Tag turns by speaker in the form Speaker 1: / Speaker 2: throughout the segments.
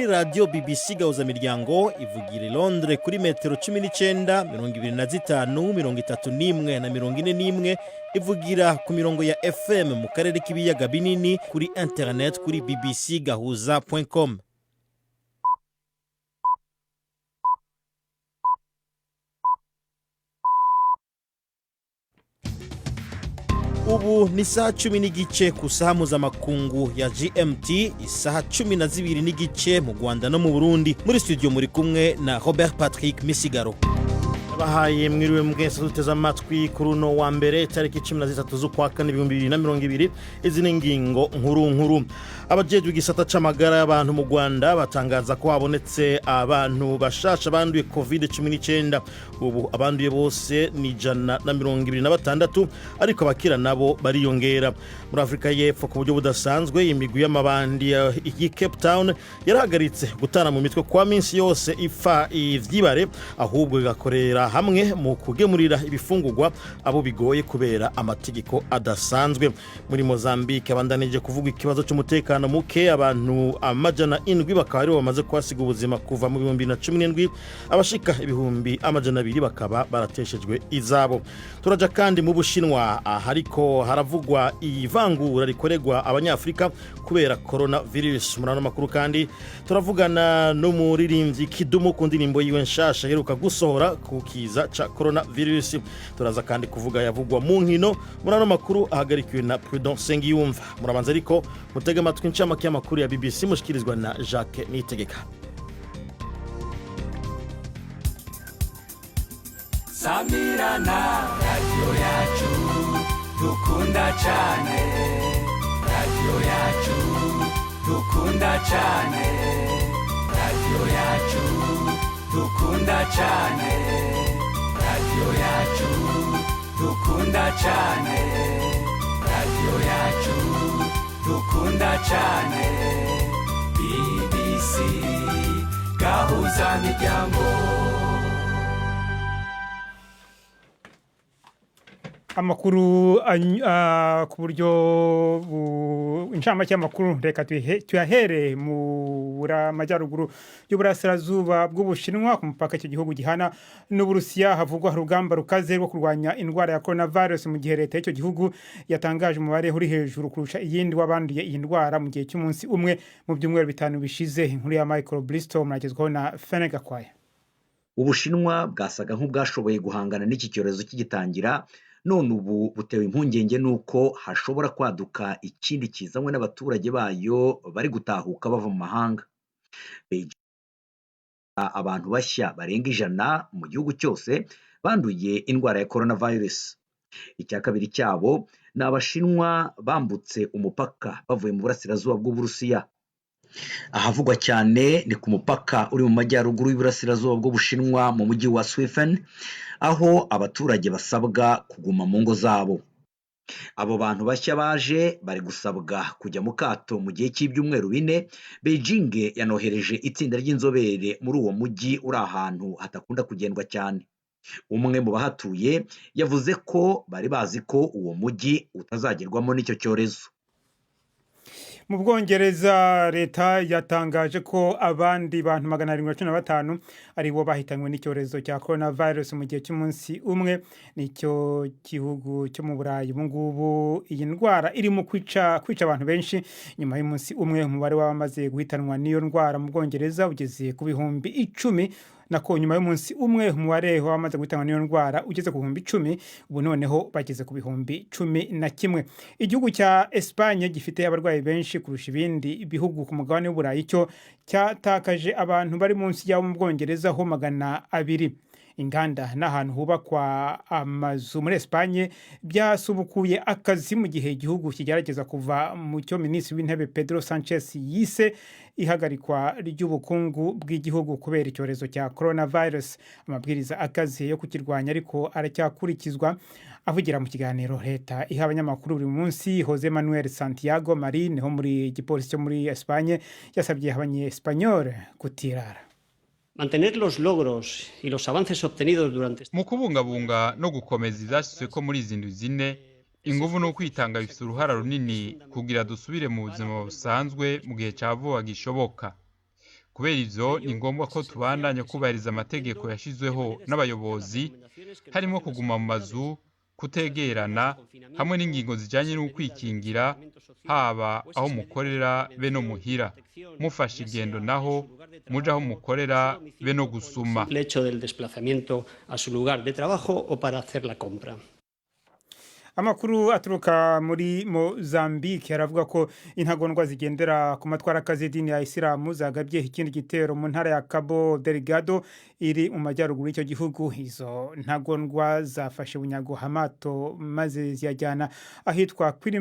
Speaker 1: ni radio BBC Gahuzamiryango ivugira i Londres kuri metero 19, 25, 31 na 41, ivugira ku mirongo ya FM mu karere k'ibiyaga binini, kuri internet kuri bbcgahuza.com. Ubu ni saa 10 n'igice ku saha mpuzamakungu ya GMT, isaha 12 n'igice mu Rwanda no mu Burundi. Muri studio muri kumwe na Robert Patrick Misigaro. Bahaye mwiriwe mwese duteze amatwi kuri uno wa mbere tariki 13 z'ukwa kane 2020. Izi ni ingingo nkuru. Abajejwe igisata c'amagara y'abantu mu Rwanda batangaza ko habonetse abantu bashasha banduye COVID-19. Ubu abanduye bose ni 126, ariko abakira nabo bariyongera. Muri Afrika y'Epfo ku buryo budasanzwe, imigwi y'amabandi ya Cape Town yarahagaritse gutana mu mitwe kwa minsi yose ifa ivyibare, ahubwo igakorera hamwe mu kugemurira ibifungurwa abo bigoye kubera amategeko adasanzwe. Muri Mozambique abandanije kuvuga ikibazo cy'umutekano muke, abantu amajana 7 bakaba ari bamaze kwasiga ubuzima kuva mu 2017, abashika ibihumbi amajana 2 bakaba barateshejwe izabo. Turaja kandi mu Bushinwa, hariko haravugwa ivangura rikoregwa abanyafrika kubera coronavirus. Murano makuru kandi turavugana no muririmbyi Kidumu ku ndirimbo yiwe nshasha heruka gusohora ku kiza cha coronavirus. Turaza kandi kuvuga yavugwa mu nkino. Murano makuru ahagarikiwe na Prudence Sengiyumva. Murabanza ariko mutega amatwi ncamake y'amakuru ya BBC mushikirizwa na Jacques Nitegeka.
Speaker 2: Samirana radio yacu dukunda cyane, radio yacu dukunda cyane, radio yacu dukunda cyane, radio yacu dukunda cyane, radio yacu dukunda cyane. BBC Gahuzamiryango.
Speaker 3: Amakuru ku buryo incamake y'amakuru reka tuyahere mu majyaruguru y'uburasirazuba bw'Ubushinwa ku mupaka icyo gihugu gihana n'Uburusiya. Havugwa urugamba rukaze rwo kurwanya indwara ya coronavirus, mu gihe leta y'icyo gihugu yatangaje umubare uri hejuru kurusha iyindi wabanduye iyi ndwara mu gihe cy'umunsi umwe mu byumweru 5 bishize. Inkuru ya Michael Bristow muragezwaho na Fenega Kwaya.
Speaker 4: Ubushinwa bwasaga nk'ubwashoboye guhangana n'iki cyorezo kigitangira, none ubu butewe impungenge nuko hashobora kwaduka ikindi kizanywe n'abaturage bayo bari gutahuka bava mu mahanga. Abantu bashya barenga 100 mu gihugu cyose banduye indwara ya coronavirus. Icya kabiri cyabo ni Abashinwa bambutse umupaka bavuye mu burasirazuba bw'Uburusiya. Ahavugwa cyane ni ku mupaka uri mu majyaruguru y'uburasirazuba bw'Ubushinwa mu mujyi wa Swifen, aho abaturage basabwa kuguma mu ngo zabo. Abo bantu bashya baje bari gusabwa kujya mu kato mu gihe cy'ibyumweru 4. Beijing yanohereje itsinda ry'inzobere muri uwo mujyi uri ahantu hatakunda kugendwa cyane. Umwe mu bahatuye yavuze ko bari bazi ko uwo mujyi utazagerwamo n'icyo cyorezo.
Speaker 3: Mu Bwongereza leta yatangaje ko abandi bantu 715 ari bo bahitanywe n'icyorezo cya coronavirus mu gihe cy'umunsi umwe. Nicyo gihugu cyo mu Burayi bungubu iyi ndwara irimo kwica abantu benshi. Nyuma y'umunsi umwe umubare w'abamaze guhitanwa n'iyo ndwara mu Bwongereza ugeze ku bihumbi 10. Nako nyuma y'umunsi umwe umubare w'abamaze guhitanwa n'iyo ndwara ugeze ku bihumbi 10, ubu noneho bageze ku bihumbi 11. Igihugu cya Espagne gifite abarwayi benshi kurusha ibindi bihugu ku mugabane w'Uburayi cyo cyatakaje abantu bari munsi y'abo mu Bwongereza ho 200. Inganda n'ahantu hubakwa amazu muri Espagne byasubukuye akazi mu gihe igihugu kigerageza kuva mu cyo Minisitiri w'Intebe Pedro Sanchez yise ihagarikwa ry'ubukungu bw'igihugu kubera icyorezo cya coronavirus. Amabwiriza akazi yo kukirwanya ariko aracyakurikizwa. Avugira mu kiganiro leta iha abanyamakuru buri munsi, Jose Manuel Santiago Marin ho muri gipolisi cyo muri Espagne yasabye abanye-Espanyol kutirara.
Speaker 5: Mantener los logros y los avances obtenidos durante
Speaker 6: mu kubungabunga no gukomeza ibyashyizwe ko muri izi ndwi 4, ingufu no kwitanga bifite uruhara runini kugira dusubire mu buzima busanzwe mu gihe cya vuba gishoboka. kubera ivyo ni ngombwa ko tubandanya kubahiriza amategeko yashizweho n'abayobozi harimo kuguma mu mazu kutegerana hamwe n'ingingo zijanye n'ukwikingira haba aho mukorera be no muhira mufashe ingendo naho muja aho mukorera be no gusuma.
Speaker 5: El hecho del desplazamiento a su lugar de trabajo o para hacer la compra.
Speaker 3: Amakuru aturuka muri Mozambique aravuga ko intagondwa zigendera ku matwara kazidini ya Islamu zagabye ikindi gitero mu ntara ya Cabo Delgado iri mu majyaruguru y'icyo gihugu. Izo ntagondwa zafashe bunyago hamato maze ziyajyana ahitwa Kuri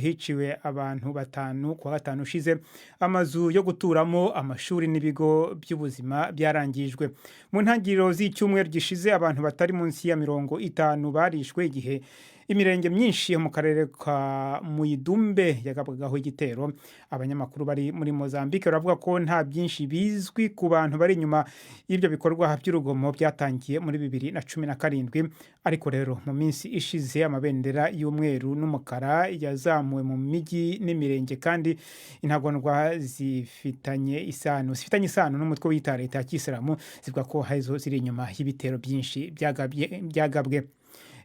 Speaker 3: hiciwe abantu batanu kwa gatanu ushize. Amazu yo guturamo, amashuri n'ibigo by'ubuzima byarangijwe. Mu ntangiriro z'icyumweru gishize abantu batari munsi ya 50 barishwe igihe imirenge myinshi yo mu karere ka Muidumbe yagabwagaho igitero. Abanyamakuru bari muri Mozambique baravuga ko nta byinshi bizwi ku bantu bari inyuma y'ibyo bikorwa by'urugomo byatangiye muri 2017, ariko rero mu minsi ishize amabendera y'umweru n'umukara yazamuwe mu mijyi n'imirenge kandi intagondwa zifitanye isano n'umutwe w'ita leta ya Kisilamu zivuga ko hazo ziri inyuma y'ibitero byinshi byagabwe.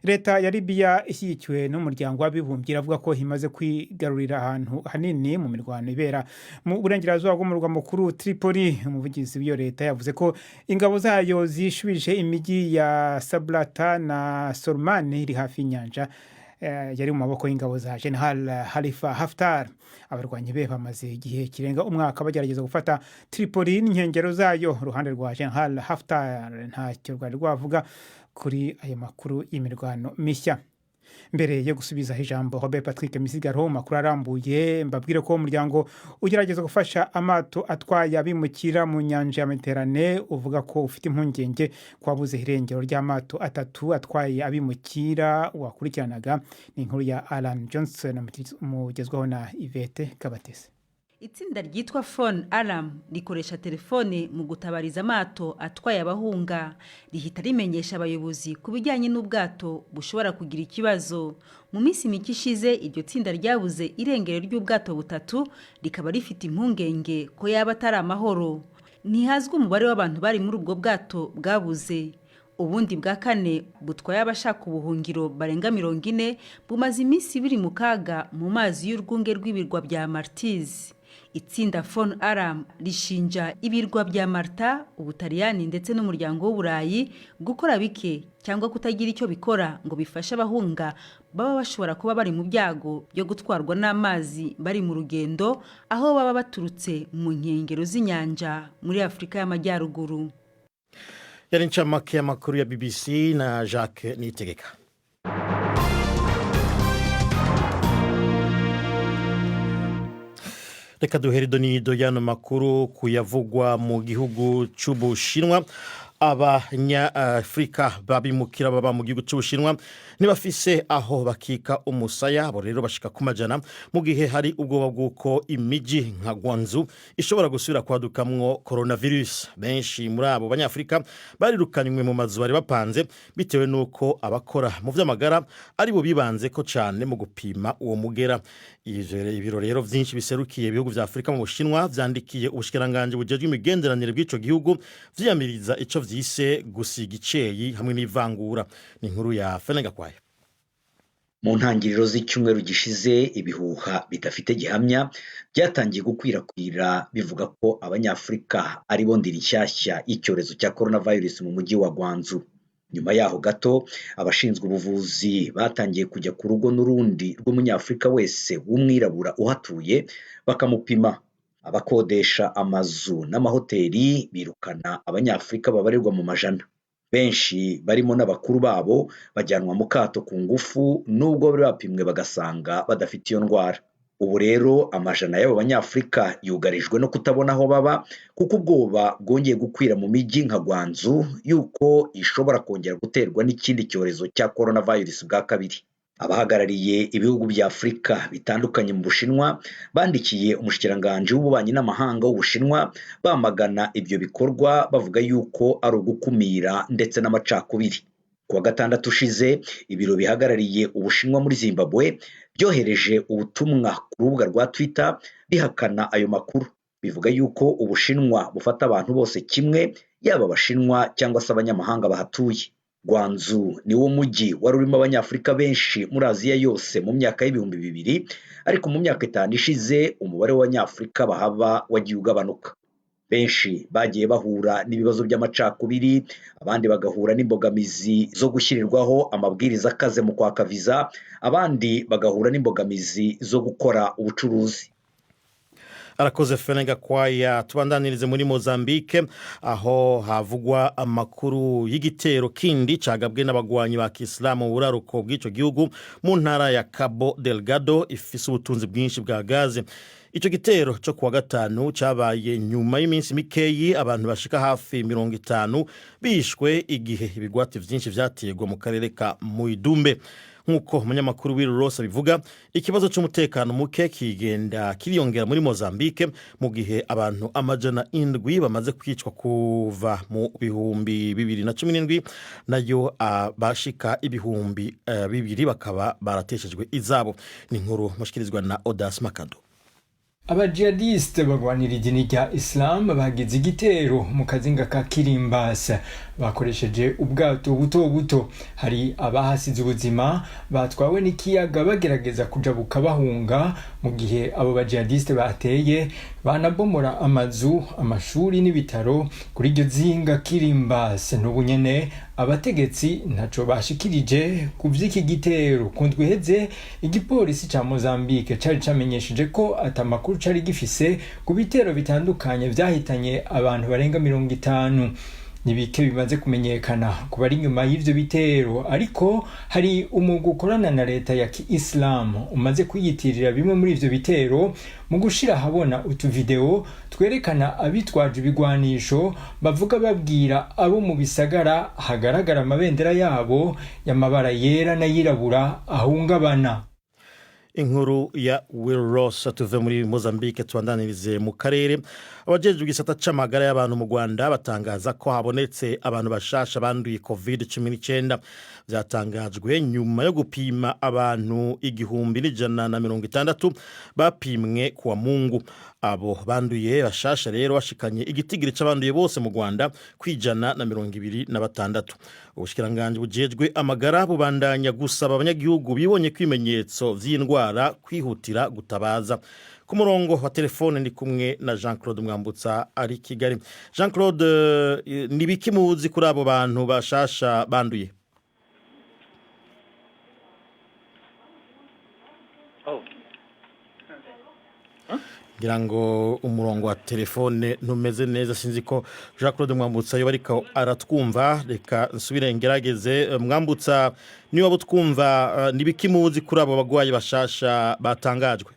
Speaker 3: Leta ya Libya ishyigikiwe n'umuryango w'abibumbye iravuga ko imaze kwigarurira ahantu hanini mu mirwano ibera mu burengerazuba bw'umurwa mukuru Tripoli. Umuvugizi w'iyo leta yavuze ko ingabo zayo zishubije imijyi ya Sabrata na Sormani iri hafi y'inyanja yari mu maboko y'ingabo za General Khalifa Haftar. Abarwanyi be bamaze igihe kirenga umwaka bagerageza gufata Tripoli n'inkengero zayo. Uruhande rwa General Haftar ntacyo rwari rwavuga kuri ayo makuru y'imirwano mishya. Mbere yo gusubiza ijambo Robert Patrick Misigaro makuru arambuye, mbabwire ko umuryango ugerageza gufasha amato atwaye abimukira mu nyanja ya Mediterane uvuga ko ufite impungenge kwabuze irengero ry'amato atatu atwaye abimukira wakurikiranaga. Ni inkuru ya Alan Johnson mugezweho na Yvette Kabatese.
Speaker 7: Itsinda ryitwa Phone Alarm rikoresha telefone mu gutabariza amato atwaye abahunga. Rihita rimenyesha abayobozi ku bijyanye n'ubwato bushobora kugira ikibazo. Mu minsi mike ishize iryo tsinda ryabuze irengero ry'ubwato butatu, rikaba rifite impungenge ko yaba atari amahoro. Ntihazwi umubare w'abantu bari muri ubwo bwato bwabuze. Ubundi bwa kane butwaye abashaka ubuhungiro barenga 40 bumaze iminsi biri mu kaga mu mazi y'urwunge rw'ibirwa bya Maltese. Itsinda Phone Alarm rishinja ibirwa bya Malta, Ubutaliyani ndetse n'umuryango w'Uburayi gukora bike cyangwa kutagira icyo bikora ngo bifashe abahunga baba bashobora kuba bari mu byago byo gutwarwa n'amazi bari mu rugendo aho baba baturutse mu nkengero z'inyanja muri Afurika y'Amajyaruguru.
Speaker 1: Yari incamake y'amakuru ya BBC na Jacques Nitegeka. Reka duhere donido y'ano makuru kuyavugwa mu gihugu c'Ubushinwa. Abanyafrika babimukira baba mu gihugu c'Ubushinwa nibafise aho bakika umusaya, abo rero bashika ku majana mu gihe hari ubwoba bw'uko imiji nka Guangzhou ishobora gusubira kwadukamwo coronavirus. Benshi muri abo banyafrika barirukanywe mu mazu bari bapanze bitewe nuko abakora mu vy'amagara ari bo bibanze ko cyane mu gupima uwo mugera. Ibiro rero vyinshi biserukiye ibihugu vya Afrika mu Bushinwa vyandikiye ubushikiranganje bujejwe imigenderanire bw'ico gihugu vyiyamiriza ico vyise gusiga iceyi hamwe n'ivangura. Ni inkuru ya Fenenga kwaye.
Speaker 4: Mu ntangiriro z'icyumweru gishize ibihuha bidafite gihamya byatangiye gukwirakwira bivuga ko abanyafrika ari bo ndiri nshyashya y'icyorezo cya coronavirus mu mujyi wa Guangzhou. Nyuma yaho gato abashinzwe ubuvuzi batangiye kujya ku rugo n'urundi rw'umunyafrika wese w'umwirabura uhatuye bakamupima. Abakodesha amazu n'amahoteli birukana abanyafrika babarirwa mu majana. Benshi barimo n'abakuru babo bajyanwa mu kato ku ngufu nubwo bari bapimwe bagasanga badafite iyo ndwara. Ubu rero amajana y'abo banyafrika yugarijwe no kutabona aho baba kuko ubwoba bwongeye gukwira mu mijyi nka Guangzhou yuko ishobora kongera guterwa n'ikindi cyorezo cya coronavirus bwa kabiri. Abahagarariye ibihugu bya Afrika bitandukanye mu Bushinwa bandikiye umushikiranganje w'ububanyi n'amahanga w'Ubushinwa bamagana ibyo bikorwa bavuga yuko ari ugukumira ndetse n'amacakubiri. Kuwa gatandatu ushize ibiro bihagarariye Ubushinwa muri Zimbabwe byohereje ubutumwa ku rubuga rwa Twitter bihakana ayo makuru. bivuga yuko Ubushinwa bufata abantu bose kimwe, yaba Abashinwa cyangwa se abanyamahanga bahatuye. Guangzhou ni wo mujyi wari urimo Abanyafurika benshi muri Aziya yose mu myaka y'ibihumbi 2000, ariko mu myaka 5 ishize umubare w'Abanyafurika bahaba wagiye ugabanuka. Benshi bagiye bahura n'ibibazo by'amacakubiri, abandi bagahura n'imbogamizi zo gushyirirwaho amabwiriza akaze mu kwaka viza, abandi bagahura n'imbogamizi zo gukora ubucuruzi.
Speaker 1: Arakoze Ferenga Kwaya. Tubandanirize muri Mozambique aho havugwa amakuru y'igitero kindi cagabwe n'abagwanyi ba Kiislamu mu buraruko bw'ico gihugu mu ntara ya Cabo Delgado ifise ubutunzi bwinshi bwa gaze. Ico gitero cyo kuwa gatanu cabaye nyuma y'iminsi mikeyi abantu bashika hafi 50 bishwe igihe ibigwati vyinshi vyategwa mu karere ka Muidumbe. Nkuko umunyamakuru w'Irosa bivuga, ikibazo cy'umutekano muke kigenda kiriyongera muri Mozambique mu gihe abantu amajana 7 bamaze kwicwa kuva mu bihumbi 2017, nayo bashika ibihumbi 2 bakaba barateshejwe izabo. Ni nkuru mushikirizwa na Odas Makado.
Speaker 8: Abajihadiste bagwanira idini rya Islam bagize igitero mu kazinga ka Kirimbasa bakoresheje ubwato buto buto. Hari abahasize ubuzima batwawe n'ikiyaga bagerageza kujabuka bahunga, mu gihe abo bajihadiste bateye banabomora amazu, amashuri n'ibitaro kuri iryo zinga Kirimbasa. N'ubunyene abategetsi ntaco bashikirije ku vy'iki gitero. Kundwi heze igipolisi ca Mozambique cari camenyesheje ko atamakuru cari gifise ku bitero bitandukanye vyahitanye abantu barenga 50. Nibike bimaze kumenyekana ku bari nyuma y'ivyo bitero, ariko hari umugwi ukorana na leta ya Islam umaze kwiyitirira bimwe muri ivyo bitero mu gushira habona utuvideo twerekana abitwaje ibigwanisho bavuga babwira abo mu bisagara hagaragara amabendera yabo y'amabara yera na yirabura ahungabana.
Speaker 1: Inkuru ya Wilrosa. Tuve muri Mozambique tubandanirize mu karere. Abajejwe igisata c'amagara y'abantu mu Rwanda batangaza ko habonetse abantu bashasha banduye COVID-19. Byatangajwe nyuma yo gupima abantu 1160 bapimwe kuwa Mungu. Abo banduye bashasha rero bashikanye igitigiri c'abanduye bose mu Rwanda kwijana na 26. Ubushikiranganje bujejwe amagara bubandanya gusaba abanyagihugu bibonye kwimenyetso vy'indwara kwihutira gutabaza. Ku murongo wa telefone ndi kumwe na Jean-Claude Mwambutsa ari Kigali. Jean-Claude, nibiki muzi kuri abo bantu bashasha banduye? Ngira ngo umurongo wa telefone ntumeze neza, sinzi ko Jean-Claude Mwambutsa yo bariko aratwumva. Reka nsubire ngerageze. Mwambutsa, niba butwumva, nibiki muzi kuri abo bagwayi bashasha batangajwe?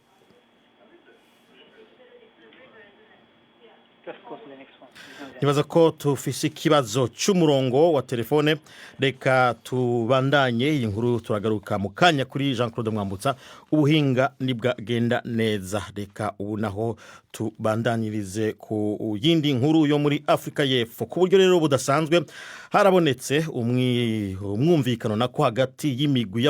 Speaker 1: Nibaza ko tufise ikibazo cy'umurongo wa telefone. Reka tubandanye iyi nkuru, turagaruka mu kanya kuri Jean-Claude Mwambutsa. Ubuhinga nibwagenda neza. Reka ubu naho tubandanirize ku yindi nkuru yo muri Afrika y'Epfo. Ku buryo rero budasanzwe harabonetse umwumvikano nako hagati y'imigwi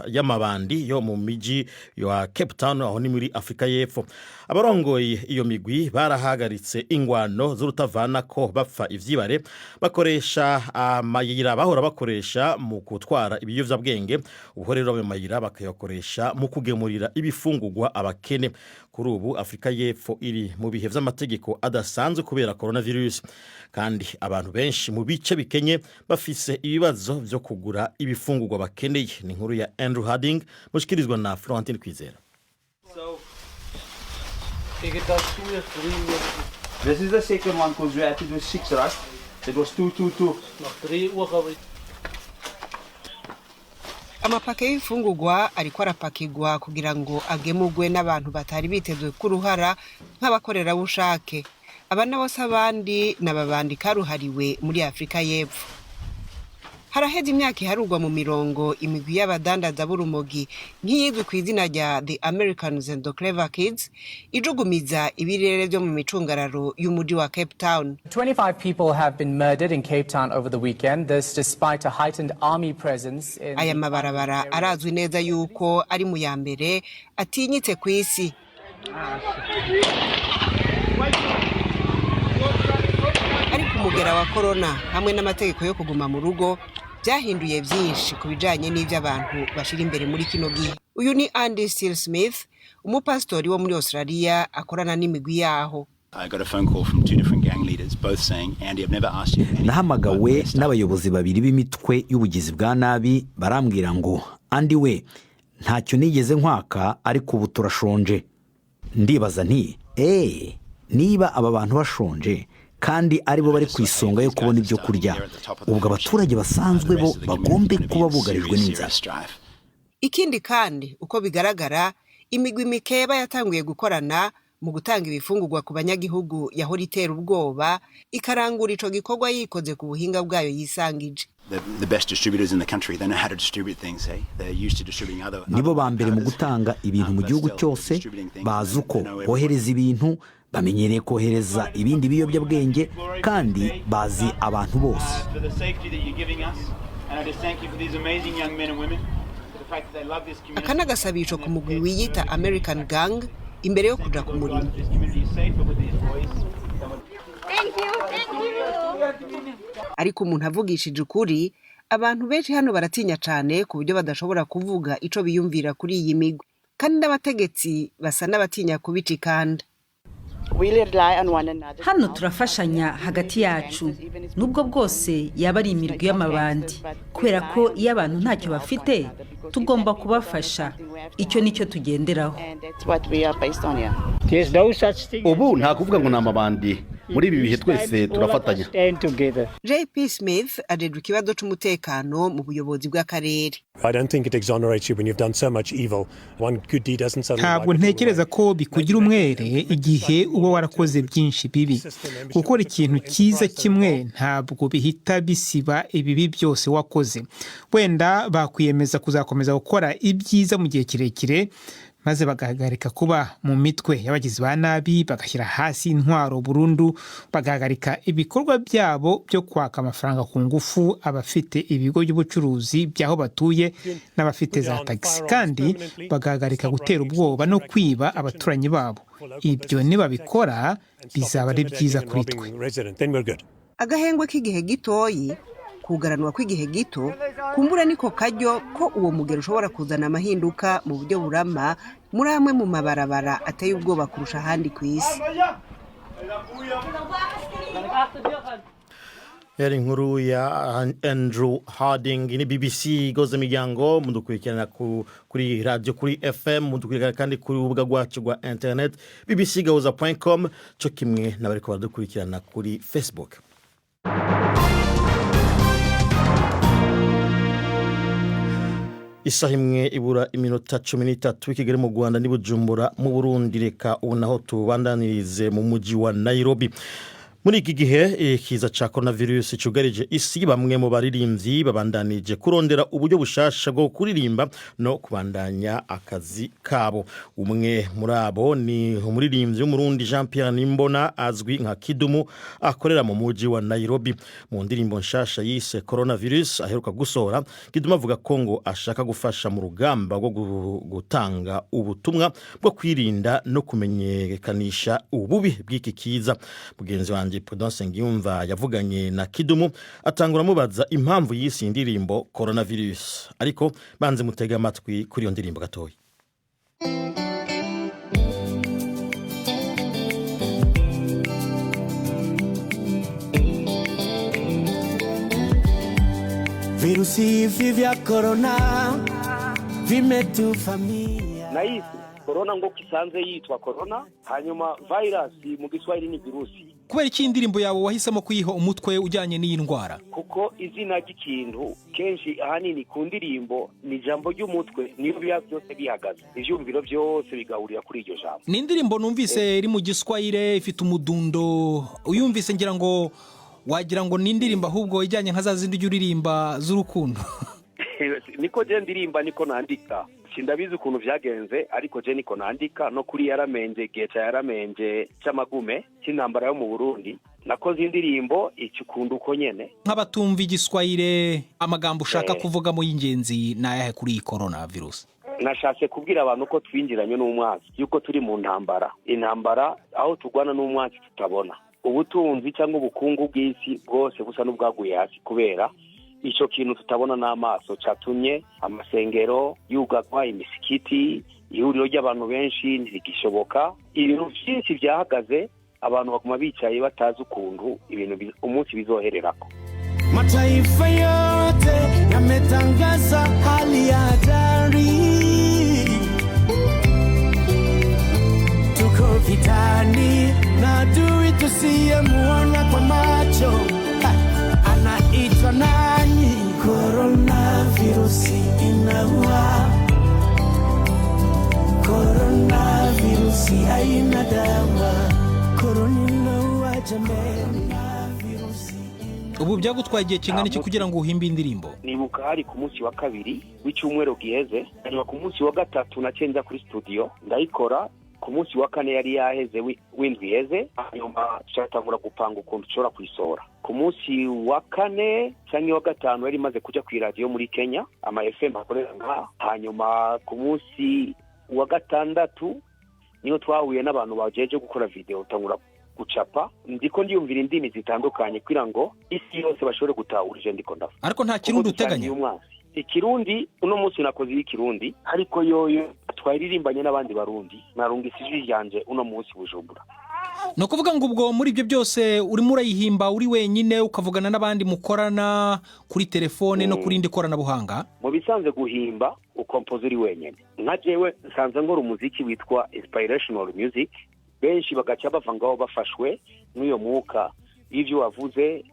Speaker 1: y'amabandi yo mu miji ya Cape Town aho ni muri Afrika y'Epfo. Abarongoye iyo migwi barahagaritse ingwano z'urutavana ko bapfa ivyibare bakoresha amayira bahora bakoresha mu gutwara ibiyovyabwenge. Ubu rero ayo mayira bakayakoresha mu kugemurira ibifungurwa abakene. Kuri ubu Afrika y'Epfo iri mu bihe vy'amategeko adasanzwe kubera coronavirus, kandi abantu benshi mu bice bikenye bafise ibibazo vyo kugura ibifungurwa bakeneye. Ni nkuru ya Andrew Harding mushikirizwa na Florentine Kwizera.
Speaker 9: This is the second one because we had to do 6, right? It was 2.
Speaker 10: Amapake y'ifungurwa ariko arapakirwa kugira ngo agemurwe n'abantu batari bitezwe kuruhara nk'abakorera bushake. Abana bose abandi n'ababandi karuhariwe muri Afrika y'Epfo. Haraheze imyaka iharurwa mu mirongo imigwi y'abadandaza b'urumogi nk'iyizwe ku izina rya The Americans and the Clever Kids ijugumiza ibirere byo mu micungararo y'umuji wa Cape Town.
Speaker 11: 25 people have been murdered in Cape Town over the weekend, this despite a heightened army presence in
Speaker 10: aya mabarabara arazwi neza yuko ari mu ya mbere atinyitse ku isi. ariko umugera wa korona hamwe n'amategeko yo kuguma mu rugo byahinduye byinshi ku bijanye n'ivyo abantu bashira imbere muri kino gihe. Uyu ni Andy Steele Smith, umupastori wo muri Australia akorana n'imigwi yaho.
Speaker 12: Nahamagawe n'abayobozi babiri b'imitwe y'ubugizi bwa nabi barambwira ngo Andy we ntacyo nigeze nkwaka ariko ubu turashonje. Ndibaza nti niba aba bantu bashonje kandi aribo bari ku isonga yo kubona ibyo kurya, ubwo abaturage basanzwe bo bagombe kuba bugarijwe n'inzara.
Speaker 10: Ikindi kandi uko bigaragara imigwi mikeba yatanguye gukorana mu gutanga ibifungurwa ku banyagihugu yahora itera ubwoba, ikarangura ico gikorwa yikoze ku buhinga bwayo yisangije.
Speaker 12: Nibo ba mbere mu gutanga ibintu mu gihugu cyose, bazi uko bohereza ibintu, bamenyereye kohereza ibindi biyobyabwenge kandi bazi abantu bose.
Speaker 10: Aka n'agasabisho ku mugwi wiyita American Gang imbere yo kuja ku murimo. Ariko umuntu avugishije ukuri, abantu benshi hano baratinya cyane ku buryo badashobora kuvuga ico biyumvira kuri iyi migwi, kandi n'abategetsi basa n'abatinya kubicikanda.
Speaker 7: Hano turafashanya hagati yacu nubwo bwose yaba ari imirwi y'amabandi, kubera ko iyo abantu ntacyo bafite tugomba kubafasha. Icyo nicyo tugenderaho.
Speaker 13: Ubu nta kuvuga ngo ni amabandi, muri ibi bihe twese turafatanya.
Speaker 10: JP Smith ajejwe ikibazo c'umutekano mu buyobozi bw'akarere.
Speaker 3: Ntabwo ntekereza ko bikugira umwere igihe uba warakoze byinshi bibi. Gukora ikintu cyiza kimwe ntabwo bihita bisiba ibibi byose wakoze. Wenda bakwiyemeza kuzakomeza gukora ibyiza mu gihe kirekire, maze bagahagarika kuba mu mitwe y'abagizi ba nabi, bagashyira hasi intwaro burundu, bagahagarika ibikorwa byabo byo kwaka amafaranga ku ngufu abafite ibigo by'ubucuruzi by'aho batuye n'abafite za taxi, kandi bagahagarika gutera ubwoba no kwiba abaturanyi babo. Ibyo nibabikora bizaba ari byiza kuri twe.
Speaker 10: Agahengwe k'igihe gitoyi, kugaranwa kw'igihe gito, kumbura niko kajyo ko uwo mugero ushobora kuzana amahinduka mu buryo burama muri amwe mu mabarabara ateye ubwoba kurusha ahandi ku isi.
Speaker 1: Yari inkuru ya Andrew Harding ni BBC Gahuzamiryango. Mudukurikirana kuri radio, kuri FM, mudukurikirana kandi kuri urubuga rwacu rwa internet bbcgahuza.com, cyo kimwe n'abariko badukurikirana kuri Facebook. Isaha imwe ibura iminota 13 Kigali mu Rwanda ni Bujumbura mu Burundi. Reka unaho tubandanirize mu muji wa Nairobi. Muri iki gihe kiza ca coronavirus cyugarije isi, bamwe mu baririmbyi babandanije kurondera uburyo bushasha bwo kuririmba no kubandanya akazi kabo. Umwe muri abo ni umuririmbyi w'umurundi Jean Pierre Nimbona, azwi nka Kidumu, akorera mu muji wa Nairobi. Mu ndirimbo nshasha yise Coronavirus aheruka gusohora, Kidumu avuga ko ngo ashaka gufasha mu rugamba rwo gutanga ubutumwa bwo kwirinda no kumenyekanisha ububi bw'iki kiza. Mugenzi wanje Prudence Ngiyumva yavuganye na Kidumu, atangura mubaza impamvu yisi indirimbo Coronavirus, ariko banze mutega amatwi kuri iyo ndirimbo gatoya.
Speaker 2: Virusi vya corona vimetuvamia.
Speaker 14: Naisi corona ngo kisanze yitwa corona, hanyuma virus mu Giswahili ni virusi.
Speaker 15: Kubera iki indirimbo yawe wahisemo kuyiha umutwe ujyanye n'iyi ndwara?
Speaker 14: Kuko izina ry'ikintu kenshi ahanini ku ndirimbo ni jambo ry'umutwe niyo biya byose bihagaze, ivyumviro byose bigahurira kuri iryo jambo.
Speaker 15: Ni indirimbo numvise iri mu Giswahili, ifite umudundo, uyumvise ngira ngo wagira ngo ni indirimbo ahubwo ijyanye nka za zindi uririmba z'urukundo.
Speaker 14: Niko je ndirimba niko nandika, sindabizi ukuntu vyagenze, ariko je niko nandika. No kuri yaramenje geca yaramenje cy'amagume cy'intambara yo mu Burundi, nakoze indirimbo ikikunda uko nyene.
Speaker 15: Nk'abatumva Igiswahili, amagambo ushaka kuvuga mu y'ingenzi nayahe kuri iyi coronavirus?
Speaker 14: nashatse kubwira abantu ko twinjiranye n'umwanzi yuko turi mu intambara aho turwana n'umwanzi tutabona ubutunzi cyangwa ubukungu bw'isi bwose busa n'ubwaguye hasi kubera icyo kintu tutabona n'amaso cyatumye amasengero yugagwa, imisikiti, ihuriro ry'abantu benshi ntibigishoboka, ibintu byinshi byahagaze, abantu baguma bicaye batazi ukuntu ibintu umunsi bizohererako.
Speaker 2: Mataifa yote yametangaza hali ya hatari, tuko vitani na adui tusiyemuona kwa macho. Anaitwa nani? Coronavirusi inaua, coronavirusi haina dawa, corona inaua jameni.
Speaker 15: Ubu byagutwaye igihe kingana iki kugira ngo uhimbe indirimbo?
Speaker 14: Nibuka hari ku munsi wa kabiri w'icyumweru giheze, hanyuma ku munsi wa gatatu nacenza kuri studio ndayikora, ku munsi wa kane yari yaheze w'indwi yeze, hanyuma cyatangura gupanga ukuntu ushobora kuyisohora. Ku munsi wa kane cyangwa wa gatanu yari imaze kujya ku radio muri Kenya, ama FM akorera ngaha. Hanyuma ku munsi wa gatandatu niyo twahuye n'abantu bajeje gukora video utangura gucapa, ndiko ndiyumvira indimi zitandukanye kugira ngo isi yose bashobore gutahurije ndiko ndavuga.
Speaker 15: Ariko nta kirundi uteganya?
Speaker 14: Ikirundi uno munsi nakoze ikirundi, ariko yoyo twayiririmbanye n'abandi barundi, narungise ijwi ryanje uno munsi Bujumbura.
Speaker 15: No kuvuga ngo ubwo muri ibyo byose urimo urayihimba uri wenyine ukavugana n'abandi mukorana kuri telefone no kuri indi koranabuhanga?
Speaker 14: Mu bisanzwe guhimba ukompoza uri wenyine. Nka jewe nsanze ngora umuziki witwa inspirational music, benshi bagaca bavangaho bafashwe n'uyo mwuka y'ivyo wavuze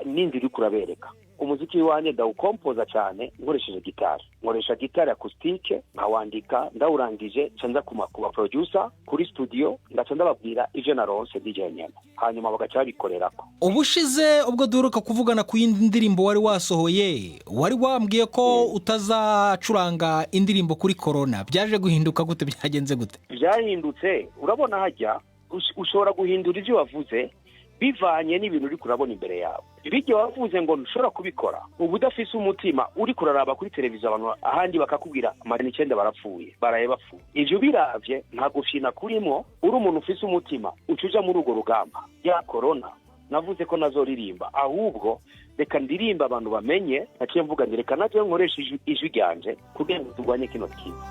Speaker 14: n'inzira uri kurabereka. Umuziki wanjye ndawukompoza cyane nkoresheje gitari, nkoresha gitari acoustique, nkawandika ndawurangije canza kuba producer kuri studio, ndaca ndababwira ivyo naronse DJ nyene, hanyuma bagaca babikorerako.
Speaker 15: Ubushize ubwo duheruka kuvugana ku yindi ndirimbo wari wasohoye, wari wambwiye ko utazacuranga indirimbo kuri corona. Byaje guhinduka gute? Byagenze gute?
Speaker 14: Byahindutse, urabona hajya ushobora guhindura ivyo wavuze bivanye n'ibintu uri kurabona imbere yawe. Ibyo wavuze ngo ntushobora kubikora ubu udafise umutima, uri kuraraba kuri televiziyo abantu ahandi bakakubwira amajana 9 barapfuye, baraye bapfuye. Ivyo biravye nta gushina kurimo, uri umuntu ufise umutima ucuja muri ugo rugamba ya corona. Navuze ko nazoririmba, ahubwo reka ndirimba abantu bamenye, naciye mvuga ngo reka naje nkoresha ijwi ryanje kugira ngo turwanye kino kintu.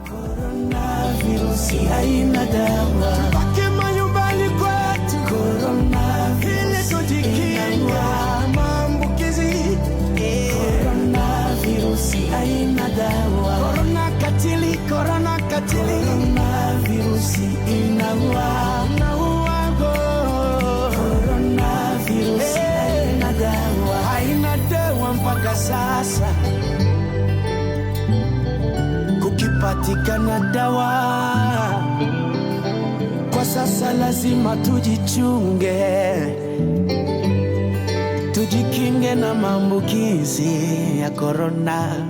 Speaker 2: Coronavirusi haina dawa, bakema nyumbani kwetu. Coronavirusi tujikinga maambukizi. Coronavirusi haina dawa, corona katili, coronavirusi inaua. Coronavirusi haina dawa mpaka sasa. Kukipatikana dawa, kwa sasa lazima tujichunge, tujikinge na maambukizi ya corona.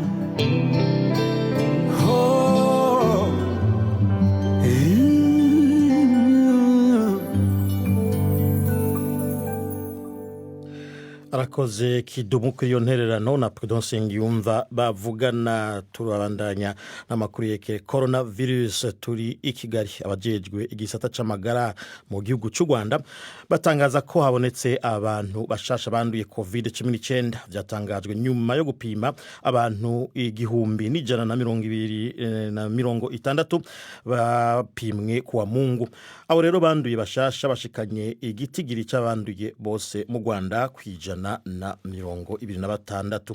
Speaker 1: Arakoze Kidumu kuri iyo ntererano na Prudence Ngiyumva bavugana. Turabandanya n'amakuru yeke coronavirus. Turi i Kigali, abajejwe igisata c'amagara mu gihugu cy'u Rwanda batangaza ko habonetse abantu bashasha banduye COVID-19. Byatangajwe nyuma yo gupima abantu 1260 bapimwe kuwa Mungu. Abo rero banduye bashasha bashikanye igitigiri c'abanduye bose mu Rwanda kwijana na 26.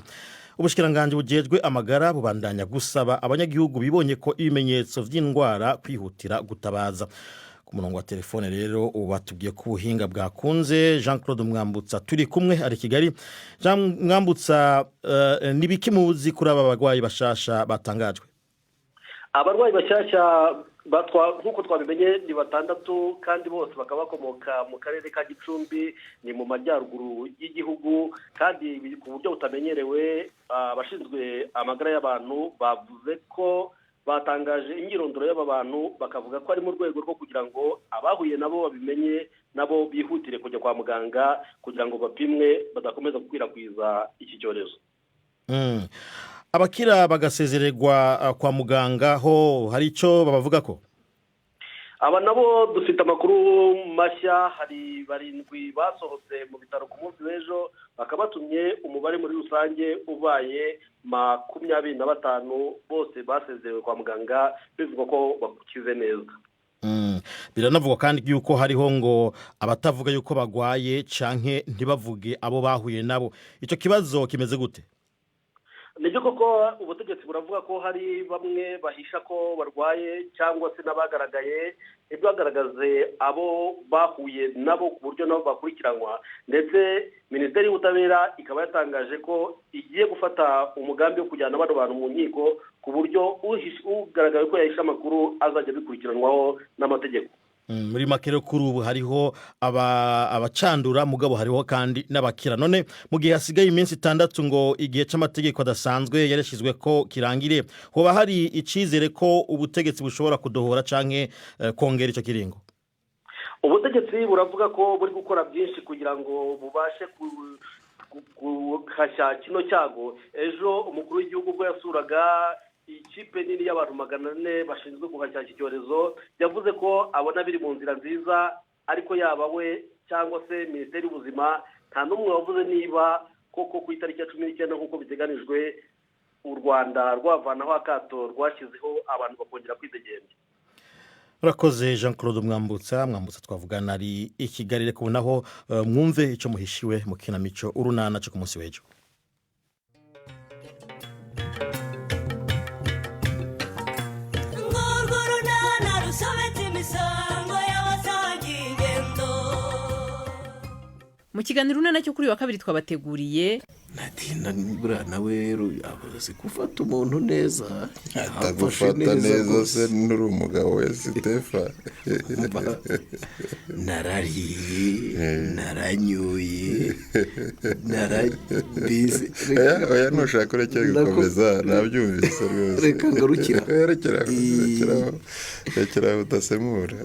Speaker 1: Ubushikiranganje bujejwe amagara bubandanya gusaba abanyagihugu bibonye ko ibimenyetso vy'indwara kwihutira gutabaza. Ku murongo wa telefone rero ubatubwiye ko ubuhinga bwakunze. Jean-Claude Mwambutsa turi kumwe ari Kigali. Jean Mwambutsa, nibiki muzi kuri aba bagwayi bashasha batangajwe?
Speaker 16: Abarwayi bashasha nkuko twabimenye ni 6 kandi bose bakaba bakomoka mu karere ka Gicumbi, ni mu majyaruguru y'igihugu, kandi ku buryo butamenyerewe. Abashinzwe amagara y'abantu bavuze ko batangaje imyirondoro y'aba bantu, bakavuga ko ari mu rwego rwo kugira ngo abahuye nabo babimenye, nabo bihutire kujya kwa muganga kugira ngo bapimwe badakomeza gukwirakwiza iki cyorezo.
Speaker 1: abakira bagasezererwa kwa muganga ho hari icyo babavuga ko
Speaker 16: aba nabo dufite amakuru mashya, hari 7 basohotse mu bitaro ku munsi w'ejo, bakabatumye umubare muri rusange ubaye 25 bose basezerewe kwa muganga bivuga ko bakize neza.
Speaker 1: Biranavuga kandi yuko hariho ngo abatavuga yuko bagwaye canke ntibavuge abo bahuye nabo. Icyo kibazo kimeze gute?
Speaker 16: Nibyo koko ubutegetsi buravuga ko hari bamwe bahisha ko barwaye cyangwa se n'abagaragaye bagaragaze abo bahuye nabo ku buryo nabo bakurikiranwa, ndetse Minisiteri y'Ubutabera ikaba yatangaje ko igiye gufata umugambi wo kujyana bano bantu mu nkiko ku buryo ugaragaye ko yahisha amakuru azajya bikurikiranwaho n'amategeko.
Speaker 1: Muri makero kuri ubu hariho abacandura mugabo hariho kandi n'abakira. None mu gihe hasigaye iminsi 6 ngo igihe c'amategeko adasanzwe yarashizwe ko kirangire, hoba hari icizere ko ubutegetsi bushobora kudohora canke kongera ico kiringo?
Speaker 16: Ubutegetsi buravuga ko buri gukora byinshi kugira ngo bubashe guhashya kino cyago. Ejo umukuru w'igihugu ubwo yasuraga ikipe nini y'abantu 400 bashinzwe guhashya iki cyorezo, yavuze ko abona biri mu nzira nziza, ariko yaba we cyangwa se Minisiteri y'Ubuzima nta n'umwe wavuze niba koko ku itariki ya 19 nk'uko biteganijwe u Rwanda rwavanaho akato rwashyizeho abantu bakongera kwidegembya.
Speaker 1: Urakoze Jean Claude Mwambutsa twavugana ari i Kigali. Reka ubunaho mwumve icyo muhishiwe mu kinamico urunana cyo ku munsi w'ejo.
Speaker 17: Mu kiganiro urunana cyo kuri wa kabiri twabateguriye
Speaker 18: Natina nibura nawe abaze gufata umuntu neza,
Speaker 19: atagufata neza se nuri umugabo we Stefa.
Speaker 18: Narariye, naranyoye, narabize.
Speaker 19: Oya ntushaka urekera gukomeza, nabyumvise rwose.
Speaker 18: Reka ngarukira.
Speaker 19: Rekera udasemura.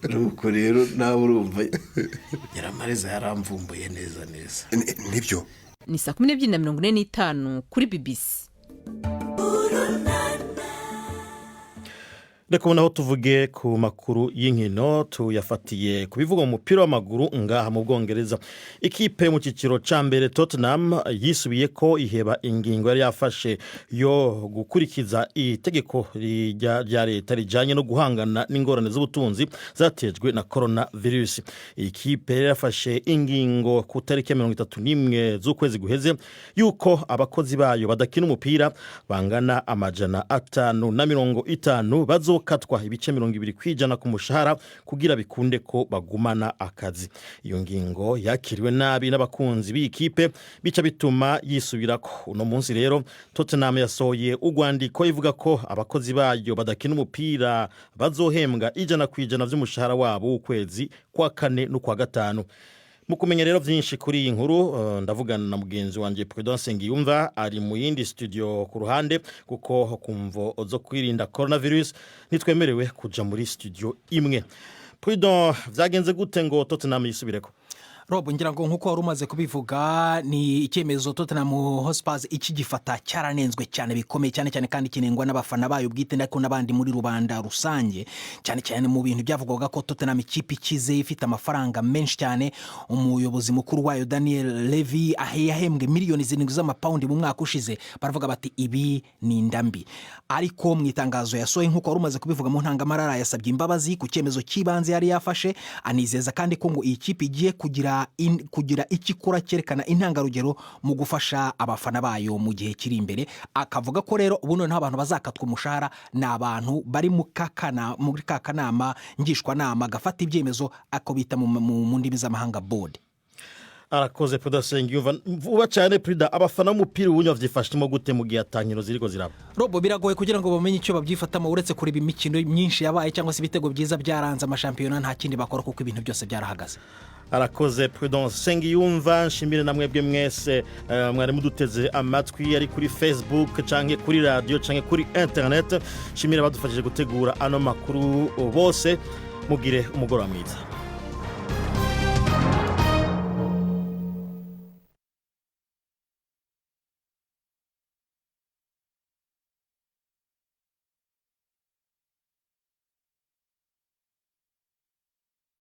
Speaker 18: Nuko rero nawe urumva Nyiramareza yaramvumbuye neza.
Speaker 19: Nibyo.
Speaker 17: Ni 12:45 kuri BBC.
Speaker 1: Reka ubunaho tuvuge ku makuru y'inkino tuyafatiye ku bivuga mu mupira w'amaguru ngaha mu Bwongereza. Ikipe mu kiciro ca mbere Tottenham yisubiye ko iheba ingingo yari yafashe yo gukurikiza itegeko rya leta rijanye no guhangana n'ingorane z'ubutunzi zatejwe na coronavirus. Ikipe yafashe ingingo ku tariki 31 z'ukwezi guheze yuko abakozi bayo badakina umupira bangana 550 bazokatwa ibice 20% ku mushahara kugira bikunde ko bagumana akazi. Iyo ngingo yakiriwe nabi n'abakunzi b'ikipe bica bituma yisubirako. Uno munsi rero Tottenham yasohoye urwandiko ivuga ko abakozi bayo badakina umupira bazohembwa 100% vy'umushahara wabo ukwezi kwa 4 no kwa 5. Mu kumenya rero byinshi kuri iyi nkuru ndavugana na mugenzi wanje Prudence Ngiyumva ari mu yindi studio ku ruhande kuko kumvo zo kwirinda coronavirus nitwemerewe kuja muri studio imwe. Prudence, vyagenze gute ngo Tottenham yisubireko?
Speaker 15: Rob, ngira ngo nkuko wari umaze kubivuga ni icyemezo Tottenham Hotspur ikigifata cyaranenzwe cyane bikomeye cyane kandi kinengwa n'abafana bayo bwite ndako nabandi muri rubanda rusange cyane mu bintu byavugwaga ko Tottenham ikipe ikize ifite amafaranga menshi cyane. Umuyobozi mukuru wayo Daniel Levy yahembwe miliyoni 7 z'amapaundi mu mwaka ushize. Baravuga bati ibi ni ndambi, ariko mu itangazo yasohoye nkuko wari umaze kubivuga mu ntangamarara yasabye imbabazi ku cyemezo kibanze yari yafashe, anizeza kandi ko ngo iyi kipe igiye kugira ikikora cyerekana intangarugero mu gufasha abafana bayo mu gihe kiri imbere. Akavuga ko rero ubuno nta abantu bazakatwa umushahara, n'abantu bari muri kakanama ngishwanama gafata ibyemezo akobita mu ndimi z'amahanga board.
Speaker 1: Arakoze Prudence Ngiyumva. Vuba cyane Prida, abafana umupira ubunya vyifashimo gute mu gihe atankino ziriko ziraba?
Speaker 15: Robo, biragoye kugira ngo bamenye icyo babyifatamo uretse kuri imikino myinshi yabaye cyangwa se ibitego byiza byaranze amashampiyona, nta kindi bakora kuko ibintu byose byarahagaze.
Speaker 1: Arakoze Prudence Ngiyumva. Nshimire namwebwe mwese mwari muduteze amatwi ari kuri Facebook canke kuri radio canke kuri internet. Nshimire badufashije gutegura ano makuru bose. Mugire umugoroba mwiza.